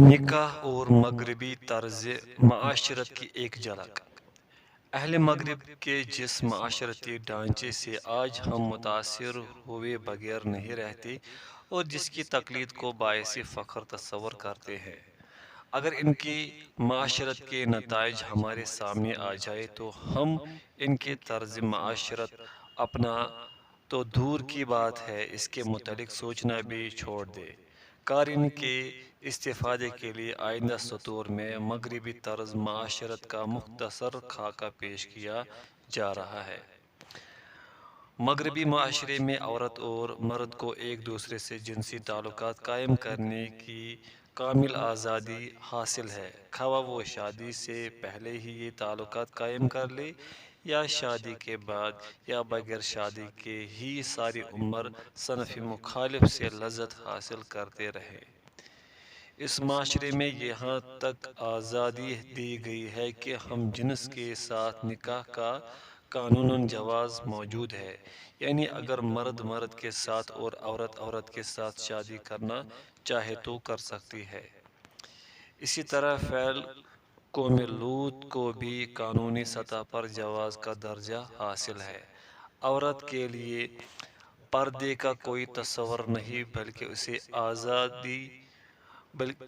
نکاح اور مغربی طرز معاشرت کی ایک جھلک۔ اہل مغرب کے جس معاشرتی ڈھانچے سے آج ہم متاثر ہوئے بغیر نہیں رہتے اور جس کی تقلید کو باعث فخر تصور کرتے ہیں، اگر ان کی معاشرت کے نتائج ہمارے سامنے آ جائے تو ہم ان کے طرز معاشرت اپنا تو دور کی بات ہے اس کے متعلق سوچنا بھی چھوڑ دے۔ قارئین کے استفادے کے لیے آئندہ سطور میں مغربی طرز معاشرت کا مختصر خاکہ پیش کیا جا رہا ہے۔ مغربی معاشرے میں عورت اور مرد کو ایک دوسرے سے جنسی تعلقات قائم کرنے کی کامل آزادی حاصل ہے، خواہ وہ شادی سے پہلے ہی یہ تعلقات قائم کر لے یا شادی کے بعد یا بغیر شادی کے ہی ساری عمر صنف مخالف سے لذت حاصل کرتے رہے۔ اس معاشرے میں یہاں تک آزادی دی گئی ہے کہ ہم جنس کے ساتھ نکاح کا قانوناً جواز موجود ہے، یعنی اگر مرد مرد کے ساتھ اور عورت عورت کے ساتھ شادی کرنا چاہے تو کر سکتی ہے۔ اسی طرح فعل قوم لوط کو بھی قانونی سطح پر جواز کا درجہ حاصل ہے۔ عورت کے لیے پردے کا کوئی تصور نہیں بلکہ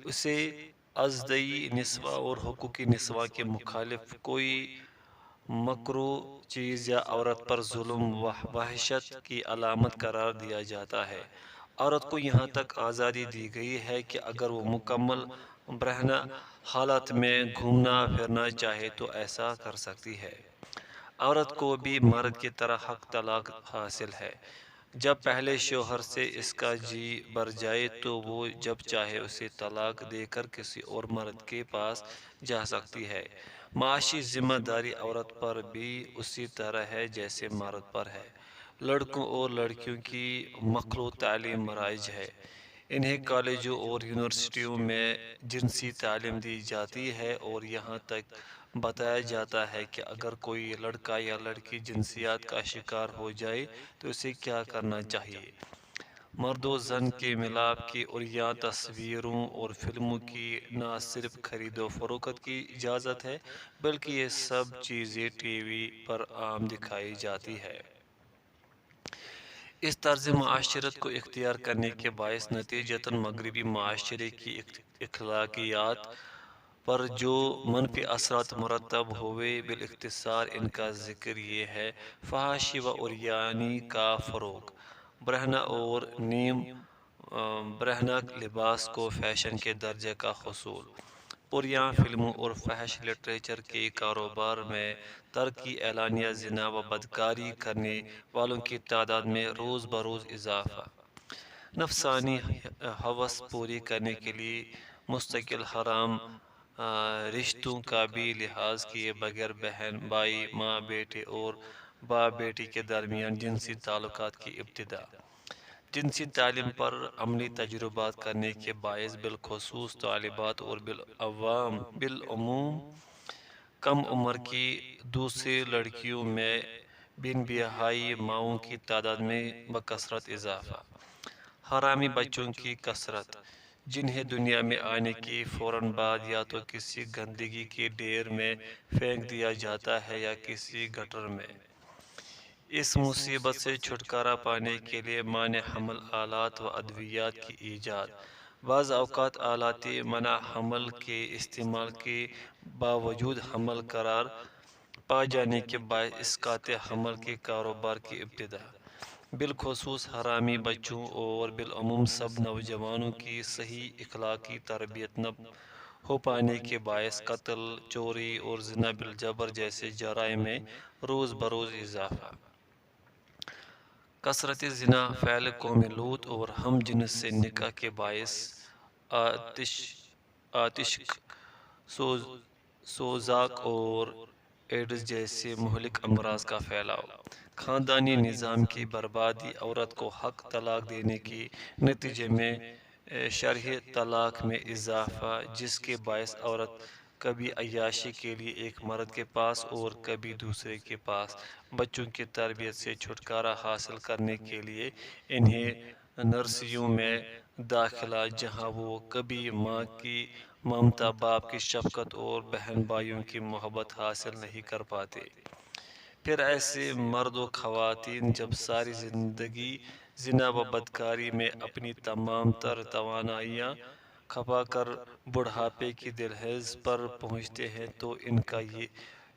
اسے ازدئی نسواں اور حقوق نسواں کے مخالف کوئی مکروہ چیز یا عورت پر ظلم و وحشت کی علامت قرار دیا جاتا ہے۔ عورت کو یہاں تک آزادی دی گئی ہے کہ اگر وہ مکمل برہنہ حالت میں گھومنا پھرنا چاہے تو ایسا کر سکتی ہے۔ عورت کو بھی مرد کی طرح حق طلاق حاصل ہے۔ جب پہلے شوہر سے اس کا جی بھر جائے تو وہ جب چاہے اسے طلاق دے کر کسی اور مرد کے پاس جا سکتی ہے۔ معاشی ذمہ داری عورت پر بھی اسی طرح ہے جیسے مرد پر ہے۔ لڑکوں اور لڑکیوں کی مخلوط تعلیم رائج ہے۔ انہیں کالجوں اور یونیورسٹیوں میں جنسی تعلیم دی جاتی ہے اور یہاں تک بتایا جاتا ہے کہ اگر کوئی لڑکا یا لڑکی جنسیات کا شکار ہو جائے تو اسے کیا کرنا چاہیے۔ مرد و زن کے ملاپ کی اور یہاں تصویروں اور فلموں کی نہ صرف خرید و فروخت کی اجازت ہے بلکہ یہ سب چیزیں ٹی وی پر عام دکھائی جاتی ہے۔ اس طرز معاشرت کو اختیار کرنے کے باعث نتیجتاً مغربی معاشرے کی اخلاقیات پر جو منفی اثرات مرتب ہوئے بالاختصار ان کا ذکر یہ ہے: فحاشی و عریانی کا فروغ، برہنہ اور نیم برہنہ لباس کو فیشن کے درجے کا حصول، پریاں فلموں اور فحش لٹریچر کے کاروبار میں ترقی، اعلانیہ زنا و بدکاری کرنے والوں کی تعداد میں روز بروز اضافہ، نفسانی ہوس پوری کرنے کے لیے مستقل حرام رشتوں کا بھی لحاظ کیے بغیر بہن بھائی، ماں بیٹے اور باپ بیٹی کے درمیان جنسی تعلقات کی ابتدا، جنسی تعلیم پر عملی تجربات کرنے کے باعث بالخصوص طالبات اور بالعموم کم عمر کی دوسری لڑکیوں میں بن بیاہائی ماؤں کی تعداد میں بکثرت اضافہ، حرامی بچوں کی کثرت جنہیں دنیا میں آنے کے فوراً بعد یا تو کسی گندگی کے ڈھیر میں پھینک دیا جاتا ہے یا کسی گٹر میں۔ اس مصیبت سے چھٹکارا پانے کے لیے مانع حمل آلات و ادویات کی ایجاد، بعض اوقات آلات منع حمل کے استعمال کے باوجود حمل قرار پا جانے کے باعث اسقاط حمل کے کاروبار کی ابتدا، بالخصوص حرامی بچوں اور بالعموم سب نوجوانوں کی صحیح اخلاقی تربیت نہ ہو پانے کے باعث قتل، چوری اور زنا بالجبر جیسے جرائم میں روز بروز اضافہ، کثرت زنا، فعل قوم لوط اور ہم جنس سے نکاح کے باعث آتشک، سوزاک اور ایڈز جیسے مہلک امراض کا پھیلاؤ، خاندانی نظام کی بربادی، عورت کو حق طلاق دینے کے نتیجے میں شرعی طلاق میں اضافہ جس کے باعث عورت کبھی عیاشی کے لیے ایک مرد کے پاس اور کبھی دوسرے کے پاس بچوں کی تربیت سے چھٹکارا حاصل کرنے کے لیے انہیں نرسریوں میں داخلہ جہاں وہ کبھی ماں کی ممتا، باپ کی شفقت اور بہن بھائیوں کی محبت حاصل نہیں کر پاتے۔ پھر ایسے مرد و خواتین جب ساری زندگی زنا و بدکاری میں اپنی تمام تر توانائیاں کھپا کر بڑھاپے کی دہلیز پر پہنچتے ہیں تو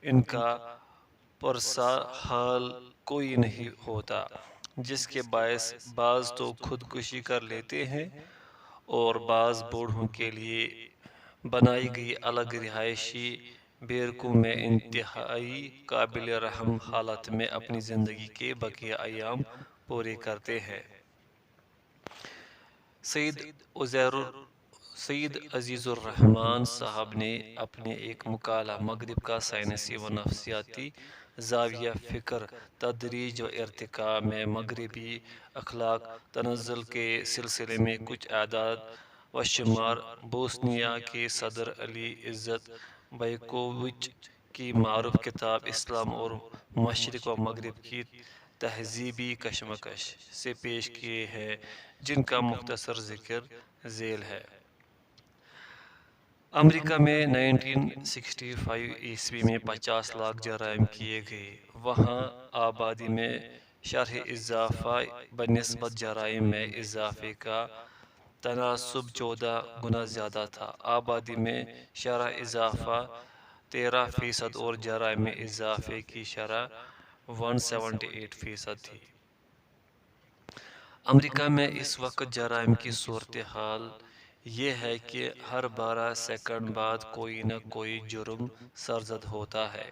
ان کا پرسا حال کوئی نہیں ہوتا، جس کے باعث بعض تو خودکشی کر لیتے ہیں اور بعض بوڑھوں کے لیے بنائی گئی الگ رہائشی بیرکوں میں انتہائی قابل رحم حالت میں اپنی زندگی کے بقیہ ایام پورے کرتے ہیں۔ سید عزیر سید عزیز الرحمن صاحب نے اپنے ایک مقالہ مغرب کا سائنسی و نفسیاتی زاویہ فکر، تدریج و ارتقاء میں مغربی اخلاق تنزل کے سلسلے میں کچھ اعداد و شمار بوسنیا کے صدر علی عزت بیکووچ کی معروف کتاب اسلام اور مشرق و مغرب کی تہذیبی کشمکش سے پیش کیے ہیں، جن کا مختصر ذکر ذیل ہے۔ امریکہ میں 1965 عیسوی میں 50 لاکھ جرائم کیے گئے۔ وہاں آبادی میں شرح اضافہ بنسبت جرائم میں اضافے کا تناسب 14 گنا زیادہ تھا۔ آبادی میں شرح اضافہ 13% اور جرائم میں اضافے کی شرح 178% تھی۔ امریکہ میں اس وقت جرائم کی صورتحال یہ ہے کہ ہر 12 سیکنڈ بعد کوئی نہ کوئی جرم سرزد ہوتا ہے،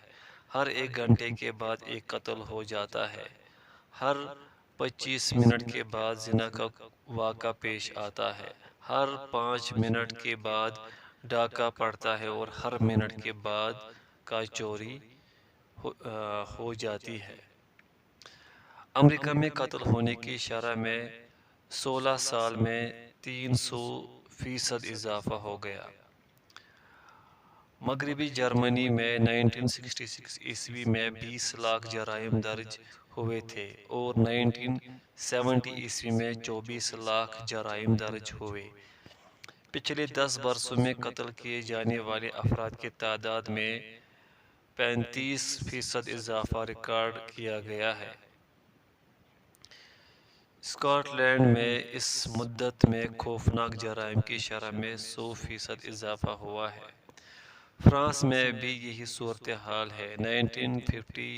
ہر 1 گھنٹے کے بعد ایک قتل ہو جاتا ہے، ہر 25 منٹ کے بعد زنا کا واقعہ پیش آتا ہے، ہر 5 منٹ کے بعد ڈاکہ پڑتا ہے اور ہر منٹ کے بعد کا چوری ہو جاتی ہے۔ امریکہ میں قتل ہونے کی شرح میں 16 سال میں 300% اضافہ ہو گیا۔ مغربی جرمنی میں 1966 عیسوی میں 20 لاکھ جرائم درج ہوئے تھے اور 1970 عیسوی میں 24 لاکھ جرائم درج ہوئے۔ پچھلے 10 برسوں میں قتل کیے جانے والے افراد کی تعداد میں 35% اضافہ ریکارڈ کیا گیا ہے۔ اسکاٹ لینڈ میں اس مدت میں خوفناک جرائم کی شرح میں 100% اضافہ ہوا ہے۔ فرانس میں بھی یہی صورتحال ہے۔ 1950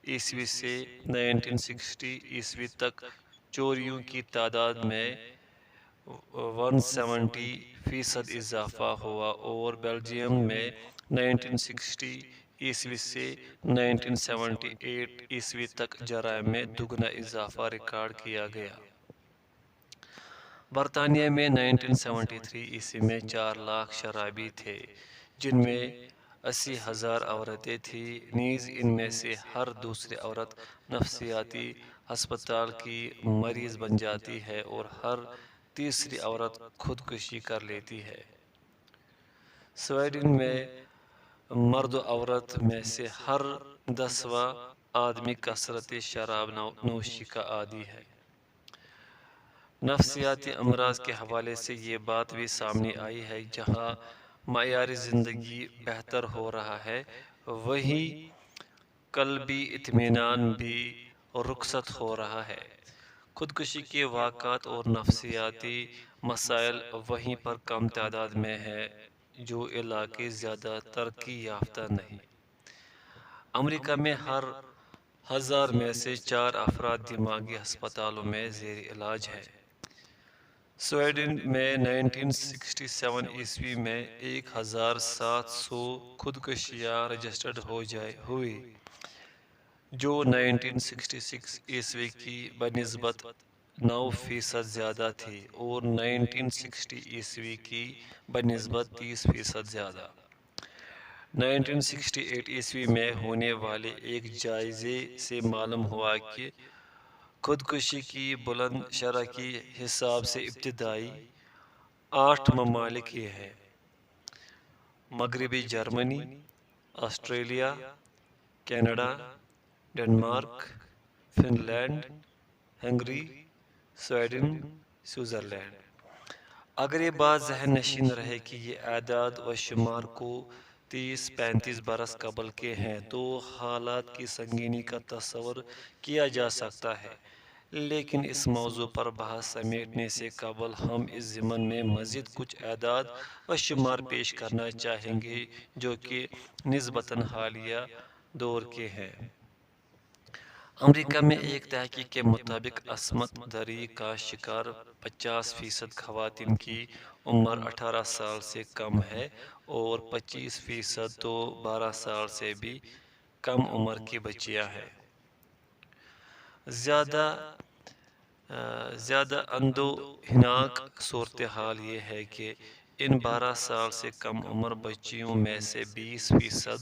عیسوی سے 1960 عیسوی تک چوریوں کی تعداد میں 170% اضافہ ہوا اور بیلجیم میں 1960 عیسوی سے 1978 عیسوی تک جرائم میں دگنا اضافہ ریکارڈ کیا گیا۔ برطانیہ میں 1973 عیسوی میں 4 لاکھ شرابی تھے، جن میں 80,000 عورتیں تھیں، نیز ان میں سے ہر دوسری عورت نفسیاتی ہسپتال کی مریض بن جاتی ہے اور ہر تیسری عورت خودکشی کر لیتی ہے۔ سویڈن میں مرد و عورت میں سے ہر 10واں آدمی کثرت شراب نوشی کا عادی ہے۔ نفسیاتی امراض کے حوالے سے یہ بات بھی سامنے آئی ہے، جہاں معیار زندگی بہتر ہو رہا ہے، وہیں قلبی اطمینان بھی رخصت ہو رہا ہے۔ خودکشی کے واقعات اور نفسیاتی مسائل وہیں پر کم تعداد میں ہیں جو علاقے زیادہ ترقی یافتہ نہیں۔ امریکہ میں ہر 1000 میں سے 4 افراد دماغی ہسپتالوں میں زیر علاج ہیں۔ سویڈن میں 1967 عیسوی میں 1700 خودکشیاں رجسٹرڈ ہوئی، جو 1966 عیسوی کی بنسبت 9% زیادہ تھی اور 1960 عیسوی کی بنسبت 30% زیادہ۔ 1968 عیسوی میں ہونے والے ایک جائزے سے معلوم ہوا کہ خودکشی کی بلند شرح کے حساب سے ابتدائی 8 ممالک یہ ہیں: مغربی Germany, Australia, Canada, Denmark, Finland, Hungary, Sweden, Switzerland. اگر یہ بات ذہن نشین رہے کہ یہ اعداد و شمار کو 30-35 برس قبل کے ہیں تو حالات کی سنگینی کا تصور کیا جا سکتا ہے، لیکن اس موضوع پر بحث سمیٹنے سے قبل ہم اس ضمن میں مزید کچھ اعداد و شمار پیش کرنا چاہیں گے جو کہ نسبتاً حالیہ دور کے ہیں۔ امریکہ میں ایک تحقیق کے مطابق عصمت دری کا شکار 50% خواتین کی عمر 18 سال سے کم ہے اور 25% تو 12 سال سے بھی کم عمر کی بچیاں ہیں۔ زیادہ اندوہناک صورتحال یہ ہے کہ ان 12 سال سے کم عمر بچیوں میں سے 20%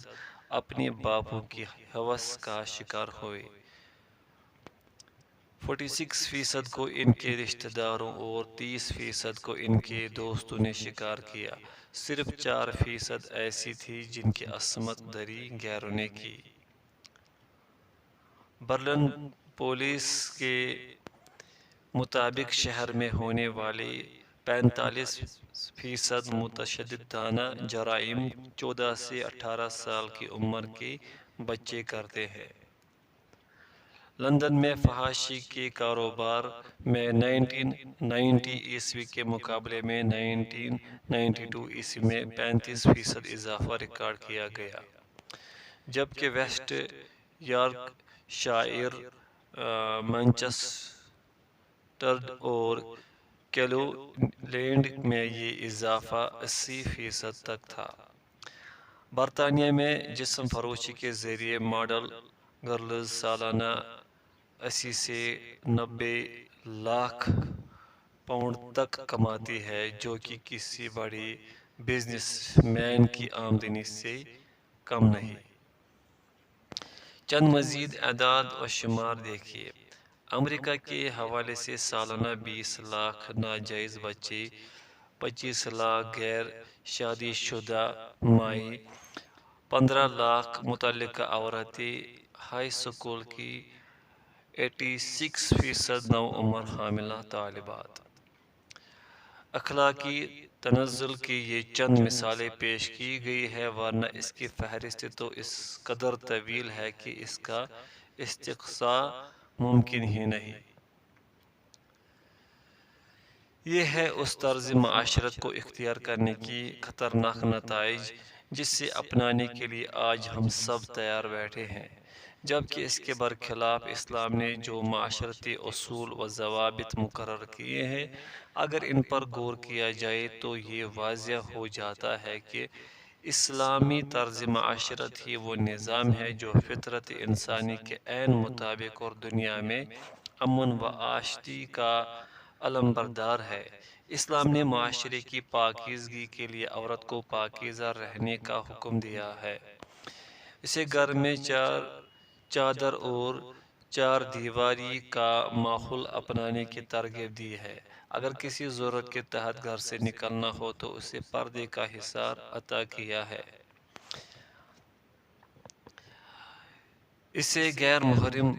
اپنے باپوں کی ہوس کا شکار ہوئے، 46% کو ان کے رشتہ داروں اور 30% کو ان کے دوستوں نے شکار کیا۔ صرف 4% ایسی تھی جن کی عصمت دری غیروں نے کی۔ برلن پولیس کے مطابق شہر میں ہونے والے 45% متشددانہ جرائم 14 سے 18 سال کی عمر کے بچے کرتے ہیں۔ لندن میں فحاشی کے کاروبار میں 1990 عیسوی کے مقابلے میں 1992 عیسوی میں 35% اضافہ ریکارڈ کیا گیا، جبکہ ویسٹ یارک شائر، مانچسٹر اور کلیولینڈ میں یہ اضافہ 80% تک تھا۔ برطانیہ میں جسم فروشی کے ذریعے ماڈل گرلز سالانہ 80 سے 90 لاکھ پاؤنڈ تک کماتی ہے، جو کہ کسی بڑے بزنس مین کی آمدنی سے کم نہیں۔ چند مزید اعداد و شمار دیکھیے۔ امریکہ کے حوالے سے سالانہ 20 لاکھ ناجائز بچے، 25 لاکھ غیر شادی شدہ مائیں، 15 لاکھ متعلقہ عورتیں، ہائی اسکول کی 86% نوعمر حاملہ طالبات۔ اخلاقی تنزل کی یہ چند مثالیں پیش کی گئی ہیں، ورنہ اس کی فہرست تو اس قدر طویل ہے کہ اس کا استقصاء ممکن ہی نہیں۔ یہ ہے اس طرز معاشرت کو اختیار کرنے کی خطرناک نتائج جسے اپنانے کے لیے آج ہم سب تیار بیٹھے ہیں، جبکہ اس کے برخلاف اسلام نے جو معاشرتی اصول و ضوابط مقرر کیے ہیں، اگر ان پر غور کیا جائے تو یہ واضح ہو جاتا ہے کہ اسلامی طرز معاشرت ہی وہ نظام ہے جو فطرت انسانی کے عین مطابق اور دنیا میں امن و آشتی کا علمبردار ہے۔ اسلام نے معاشرے کی پاکیزگی کے لیے عورت کو پاکیزہ رہنے کا حکم دیا ہے، اسے گھر میں چادر اور چار دیواری کا ماحول اپنانے کی ترغیب دی ہے۔ اگر کسی ضرورت کے تحت گھر سے نکلنا ہو تو اسے پردے کا حصار عطا کیا ہے۔ اسے غیر محرم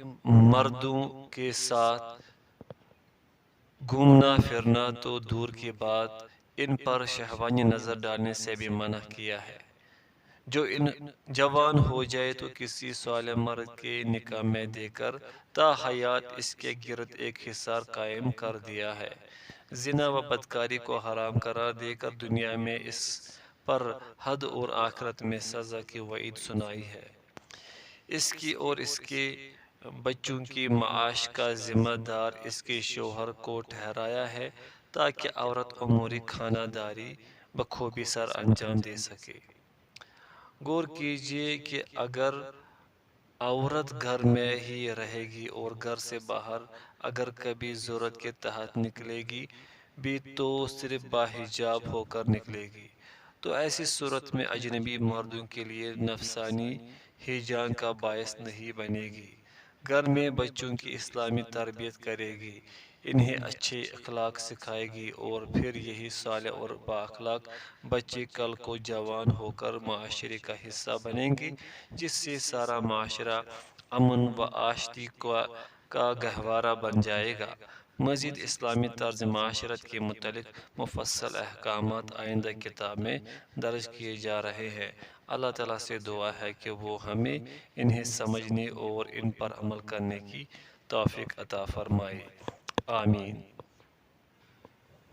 مردوں کے ساتھ گھومنا پھرنا تو دور کی بات، ان پر شہوانی نظر ڈالنے سے بھی منع کیا ہے۔ جو ان جوان ہو جائے تو کسی صالح مرد کے نکاح میں دے کر تا حیات اس کے گرد ایک حصار قائم کر دیا ہے۔ زنا و بدکاری کو حرام قرار دے کر دنیا میں اس پر حد اور آخرت میں سزا کی وعید سنائی ہے۔ اس کی اور اس کے بچوں کی معاش کا ذمہ دار اس کے شوہر کو ٹھہرایا ہے تاکہ عورت امور خانہ داری بخوبی سر انجام دے سکے۔ غور کیجئے کہ اگر عورت گھر میں ہی رہے گی اور گھر سے باہر اگر کبھی ضرورت کے تحت نکلے گی بھی تو صرف باحجاب ہو کر نکلے گی، تو ایسی صورت میں اجنبی مردوں کے لیے نفسانی ہیجان کا باعث نہیں بنے گی۔ گھر میں بچوں کی اسلامی تربیت کرے گی، انہیں اچھے اخلاق سکھائے گی اور پھر یہی صالح اور بااخلاق بچے کل کو جوان ہو کر معاشرے کا حصہ بنیں گے، جس سے سارا معاشرہ امن و آشتی کا گہوارہ بن جائے گا۔ مزید اسلامی طرز معاشرت کے متعلق مفصل احکامات آئندہ کتاب میں درج کیے جا رہے ہیں۔ اللہ تعالیٰ سے دعا ہے کہ وہ ہمیں انہیں سمجھنے اور ان پر عمل کرنے کی توفیق عطا فرمائے۔ آمین۔